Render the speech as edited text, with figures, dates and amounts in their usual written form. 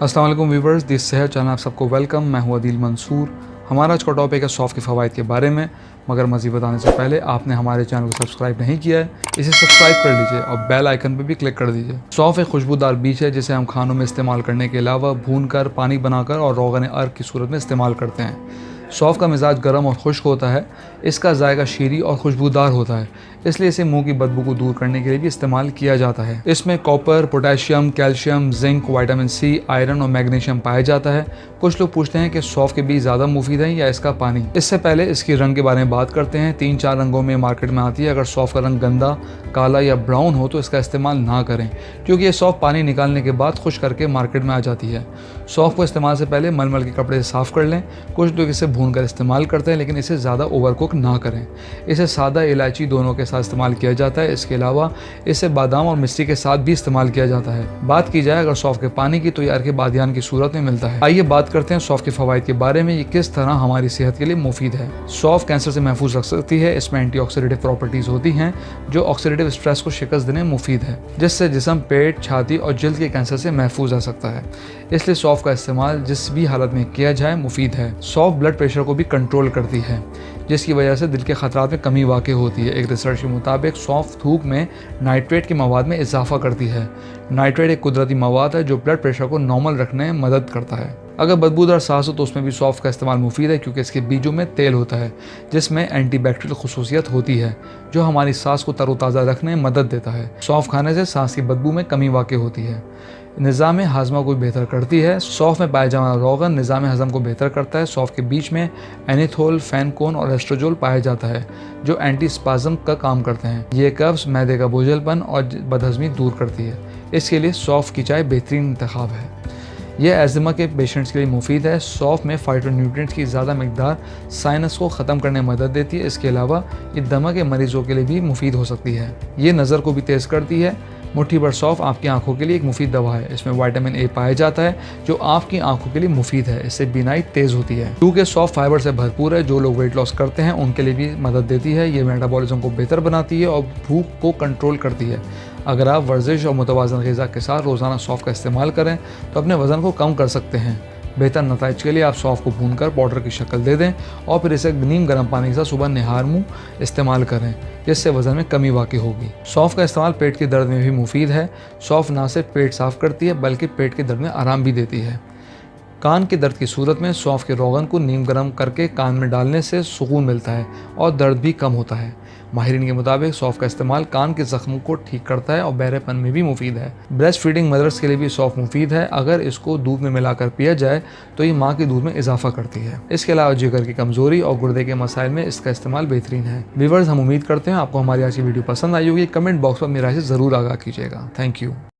अस्सलाम वालेकुम viewers, this सेहत चैनल आप सबको वेलकम। मैं हूं अदील मंसूर। हमारा आज का टॉपिक है सौफ़ के फ़वाइद के बारे में। मगर मज़ीद बताने से पहले आपने हमारे चैनल को सब्सक्राइब नहीं किया है, इसे सब्सक्राइब कर लीजिए और बेल आइकन पर भी क्लिक कर दीजिए। सौफ़ एक खुशबूदार बीज है जिसे हम खानों में इस्तेमाल करने के अलावा भूनकर, पानी बनाकर और रोगन अर्क की सूरत में इस्तेमाल करते हैं। सौफ़ का मिजाज गर्म और खुश्क होता है। इसका जायका शीरी और खुशबूदार होता है, इसलिए इसे मुंह की बदबू को दूर करने के लिए भी इस्तेमाल किया जाता है। इसमें copper, potassium, calcium, zinc, vitamin C, iron और मैग्नीशियम पाया जाता है। कुछ लोग पूछते हैं कि सौफ़ के बीज ज़्यादा मुफीद हैं या इसका पानी। इससे पहले इसके रंग के बारे में बात करते हैं। 3-4 रंगों में मार्केट में आती है। अगर सौफ़ का रंग गंदा, काला या ब्राउन हो तो इसका इस्तेमाल ना करें, क्योंकि ये सौफ़ पानी निकालने के बाद खुश करके मार्केट में आ जाती है। सौफ़ को इस्तेमाल से पहले मलमल के कपड़े से साफ़ कर लें। कुछ लोग इसे भून कर इस्तेमाल करते हैं, लेकिन इसे ज़्यादा ओवरकुक ना करें। इसे सादा, इलायची दोनों के साथ इस्तेमाल किया जाता है। इसके अलावा इसे बादाम और मिश्री के साथ भी इस्तेमाल किया जाता है। बात की जाए अगर सौफ़ के पानी की, तो ये अर्क बादियान की सूरत में मिलता है। आइए बात करते हैं सौफ़ के फ़वाइद के बारे में, ये किस तरह हमारी सेहत के लिए मुफीद है। सौफ़ कैंसर से महफूज रख सकती है। इसमें एंटीऑक्सीडेंटिव प्रॉपर्टीज़ होती हैं जो ऑक्सीडेटिव स्ट्रेस को शिकस्त देने में मुफीद है, जिससे जिस्म, पेट, छाती और जल्द के कैंसर से महफूज रह सकता है। इसलिए सौफ़ का इस्तेमाल जिस भी हालत में किया जाए मुफीद है। सौफ़ ब्लड प्रेशर को भी कंट्रोल करती है, जिसकी वजह से दिल के खतरात में कमी वाक़ई होती है। एक रिसर्च के मुताबिक सौंफ थूक में नाइट्रेट के मवाद में इजाफा करती है। नाइट्रेट एक कुदरती मवाद है जो ब्लड प्रेशर को नॉर्मल रखने में मदद करता है। अगर बदबूदार सांस हो तो उसमें भी सौंफ का इस्तेमाल मुफीद है, क्योंकि इसके बीजों में तेल होता है जिसमें एंटीबैक्टीरियल खुसूसियत होती है जो हमारी सांस को तरोताज़ा रखने में मदद देता है। सौंफ खाने से सांस की बदबू में कमी वाक़ई होती है। निज़ाम हाज़मा को बेहतर करती है। सौफ़ में पाया जाने वाला रोगन निज़ाम हज़म को बेहतर करता है। सौफ़ के बीच में एनिथोल, फैनकोन और एस्ट्रोजोल पाया जाता है जो एंटी स्पाज़म का काम करते हैं। ये कब्ज़, मैदे का बोझलपन और बदहज़मी दूर करती है। इसके लिए सौफ़ की चाय बेहतरीन इंतखाब है। यह एज़मा के पेशेंट्स के लिए मुफीद है। सौफ़ में फाइटोन्यूट्रिएंट्स की ज़्यादा मकदार साइनस को ख़त्म करने में मदद देती है। इसके अलावा ये दमा के मरीज़ों के लिए भी मुफीद हो सकती है। ये नज़र को भी तेज़ करती है। मुट्ठी भर सौफ़ आपकी आंखों के लिए एक मुफीद दवा है। इसमें विटामिन ए पाया जाता है जो आपकी आंखों के लिए मुफीद है। इससे बीनाई तेज़ होती है। क्योंकि सौफ़ फाइबर से भरपूर है, जो लोग वेट लॉस करते हैं उनके लिए भी मदद देती है। ये मेटाबॉलिज्म को बेहतर बनाती है और भूख को कंट्रोल करती है। अगर आप वर्जिश और मुतवाज़न ग़िज़ा के साथ रोज़ाना सौफ़ का इस्तेमाल करें तो अपने वज़न को कम कर सकते हैं। बेहतर नताइज के लिए आप सौफ़ को भूनकर पाउडर की शक्ल दे दें और फिर इसे नीम गर्म पानी के साथ सुबह निहार मुँह इस्तेमाल करें, जिससे वज़न में कमी वाक़ई होगी। सौफ़ का इस्तेमाल पेट के दर्द में भी मुफीद है। सौफ़ ना सिर्फ पेट साफ़ करती है बल्कि पेट के दर्द में आराम भी देती है। कान के दर्द की सूरत में सौफ़ के रोगन को नीम गर्म करके कान में डालने से सुकून मिलता है और दर्द भी कम होता है। माहिरीन के मुताबिक सौफ़ का इस्तेमाल कान के ज़ख्मों को ठीक करता है और बहरेपन में भी मुफीद है। ब्रेस्ट फीडिंग मदर्स के लिए भी सौफ़ मुफीद है। अगर इसको दूध में मिलाकर पिया जाए तो ये माँ के दूध में इजाफा करती है। इसके अलावा जिगर की कमज़ोरी और गुर्दे के मसाइल में इसका इस्तेमाल बेहतरीन है। व्यूअर्स, हम उम्मीद करते हैं आपको हमारी आज की वीडियो पसंद आई होगी। कमेंट बॉक्स पर मेरी राय से ज़रूर आगाह कीजिएगा। Thank you.